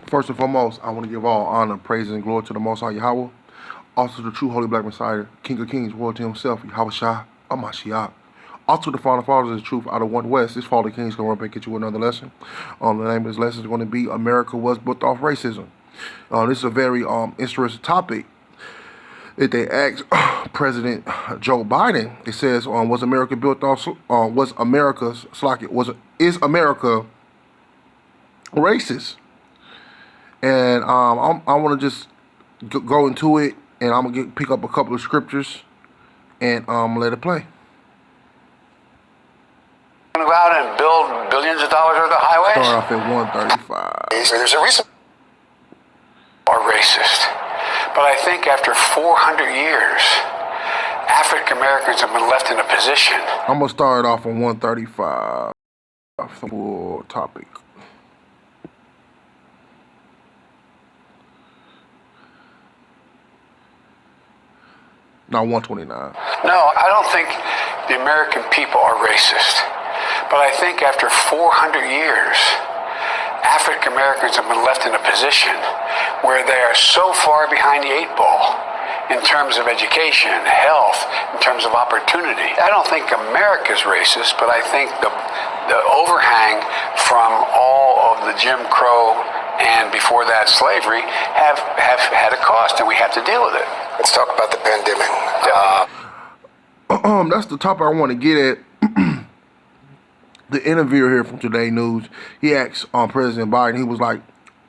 First and foremost, I want to give all honor, praise, and glory to the Most High Yahweh, also the true Holy Black Messiah, King of Kings, royalty himself, Yahweh Shah, Amashiach. Also the final fathers of the truth out of one west. This Father King's going to run back and get you another lesson. The name of this lesson is going to be America Was Built Off Racism. This is a very interesting topic that they asked President Joe Biden. It says, "Was America built off? Was America's is America racist?" And I want to just go into it, and I'm gonna pick up a couple of scriptures and let it play. Go out and build billions of dollars worth of highways. Start off at 135. There's a reason are racist, but I think after 400 years, African Americans have been left in a position. I'm gonna start off on 135. Full topic. Not 129. No, I don't think the American people are racist. But I think after 400 years, African Americans have been left in a position where they are so far behind the eight ball in terms of education, health, in terms of opportunity. I don't think America's racist, but I think the overhang from all of the Jim Crow and before that slavery have had a cost, and we have to deal with it. Let's talk about the pandemic. That's the topic I want to get at. The interviewer here from Today News, he asked President Biden, he was like,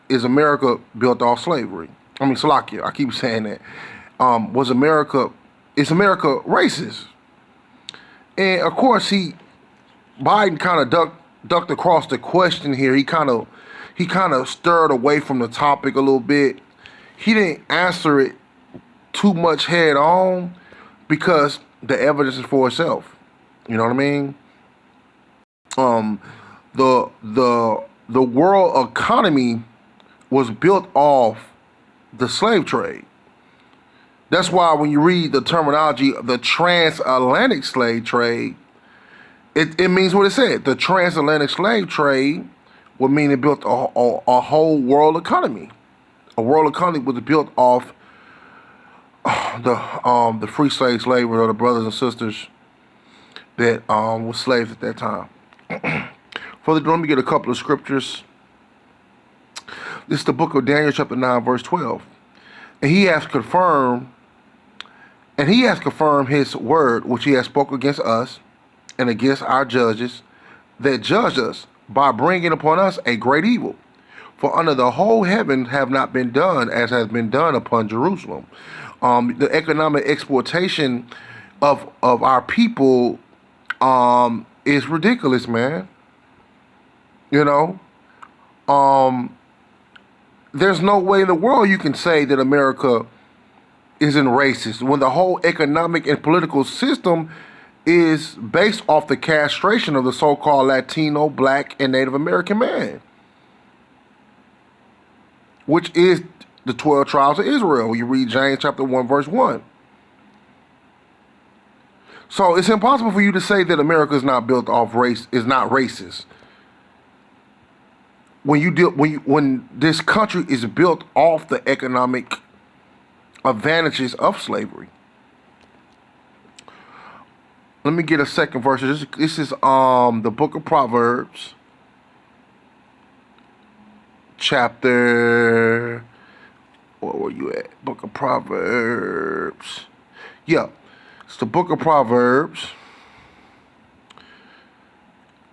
is America built off slavery? I mean, Slovakia, I keep saying that. Is America racist? And of course, Biden kind of ducked across the question here. He kind of stirred away from the topic a little bit. He didn't answer it too much head on because the evidence is for itself. You know what I mean? The world economy was built off the slave trade. That's why when you read the terminology of the transatlantic slave trade, it means what it said. The transatlantic slave trade would mean it built a whole world economy. A world economy was built off the free slave slavery of the brothers and sisters that were slaves at that time. Further, let me get a couple of scriptures. This is the book of Daniel, chapter 9, verse 12. And he has confirmed his word, which he has spoken against us and against our judges that judge us by bringing upon us a great evil. For under the whole heaven have not been done as has been done upon Jerusalem. The economic exploitation of our people is ridiculous, man. You know, there's no way in the world you can say that America isn't racist when the whole economic and political system is based off the castration of the so-called Latino, Black, and Native American man, which is the 12 tribes of Israel. You read James chapter 1, verse 1. So it's impossible for you to say that America is not built off race, is not racist. When this country is built off the economic advantages of slavery. Let me get a second verse. This is the book of Proverbs, chapter. Where were you at? Book of Proverbs. Yeah, it's the book of Proverbs,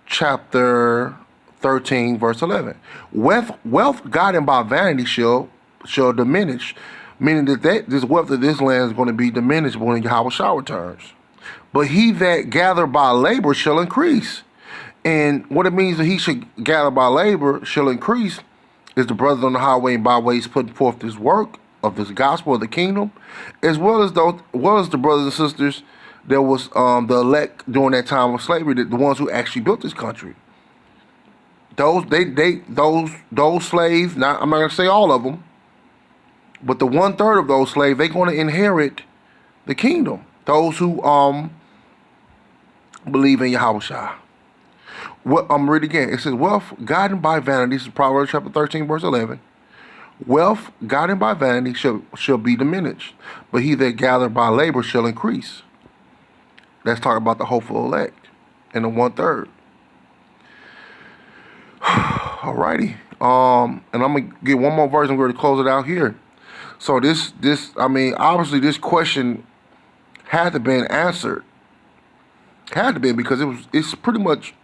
chapter 13, verse 11. Wealth gotten by vanity shall diminish, meaning that this wealth of this land is going to be diminished when Yahweh Shah returns. But he that gather by labor shall increase. And what it means that he should gather by labor shall increase is the brothers on the highway and byways putting forth this work of this gospel of the kingdom, as well as the brothers and sisters that was the elect during that time of slavery, the ones who actually built this country. Those slaves, I'm not gonna say all of them, but the 1/3 of those slaves, they're gonna inherit the kingdom. Those who believe in Yahweh Shah. I'm reading again. It says, wealth gotten by vanity. This is Proverbs chapter 13, verse 11. Wealth gotten by vanity shall be diminished, but he that gathereth by labor shall increase. Let's talk about the hopeful elect and the 1/3. Alrighty. And I'm gonna get one more verse. I'm going to close it out here. So obviously this question had to be answered. Had to be, because it's pretty much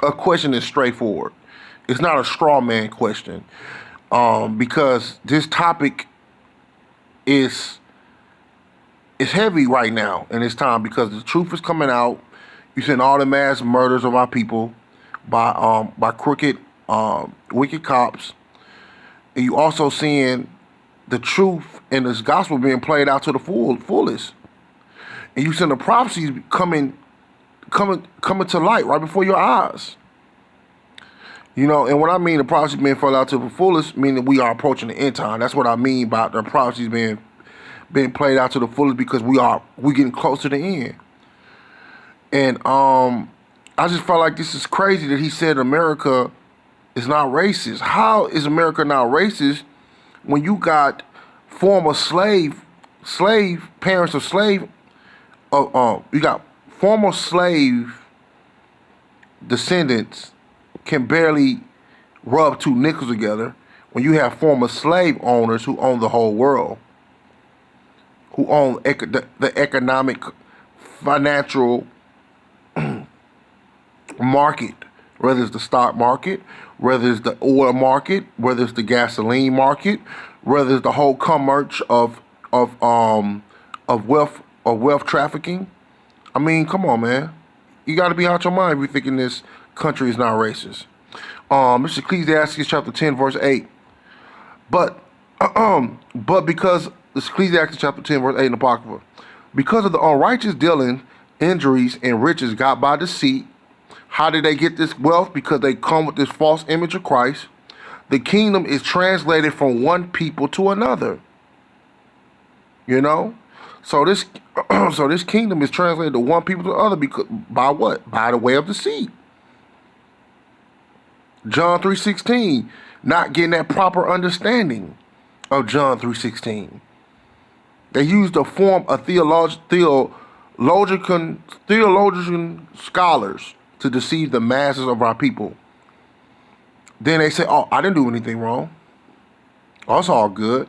a question that's straightforward. It's not a straw man question. Because this topic is heavy right now in this time, because the truth is coming out. You're seeing all the mass murders of our people by crooked, wicked cops. And you also seeing the truth and this gospel being played out to the fullest. And you seeing the prophecies coming to light right before your eyes. You know, and what I mean the prophecies being played out to the fullest, meaning we are approaching the end time. That's what I mean by the prophecies being played out to the fullest, because we're getting close to the end. And I just felt like this is crazy that he said America is not racist. How is America not racist when you got former slave parents of slave, you got former slave descendants can barely rub two nickels together, when you have former slave owners who own the whole world, who own the economic, financial market, whether it's the stock market, whether it's the oil market, whether it's the gasoline market, whether it's the whole commerce of wealth trafficking. I mean, come on, man. You got to be out your mind if you're thinking this country is not racist. This is Ecclesiastes chapter 10, verse 8. But because this Ecclesiastes chapter 10, verse 8 in the Apocrypha, because of the unrighteous dealing, injuries, and riches got by deceit. How did they get this wealth? Because they come with this false image of Christ. The kingdom is translated from one people to another. You know? So this kingdom is translated to one people to the other, because by what? By the way of deceit. John 3:16, not getting that proper understanding of John 3:16. They used a form of theologian scholars to deceive the masses of our people. Then they say, oh, I didn't do anything wrong. Oh, it's all good.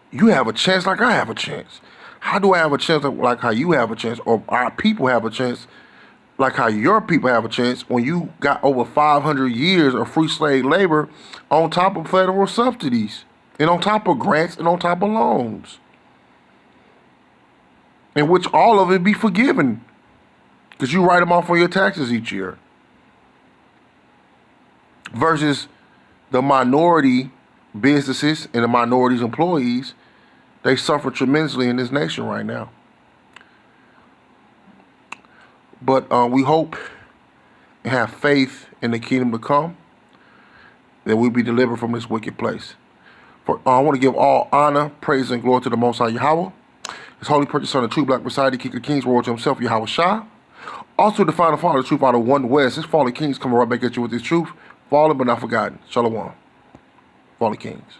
You have a chance like I have a chance. How do I have a chance like how you have a chance, or our people have a chance like how your people have a chance, when you got over 500 years of free slave labor on top of federal subsidies and on top of grants and on top of loans, in which all of it be forgiven because you write them off on your taxes each year, versus the minority businesses and the minorities employees. They suffer tremendously in this nation right now. But we hope and have faith in the kingdom to come, that we'll be delivered from this wicked place. I want to give all honor, praise, and glory to the Most High Yahweh, His holy precious Son, the true Black Messiah, the King of Kings, Lord himself, Yahweh Shah. Also the final Father, the truth out of one West. His fallen kings coming right back at you with this truth. Fallen but not forgotten. Shalom. Fallen kings.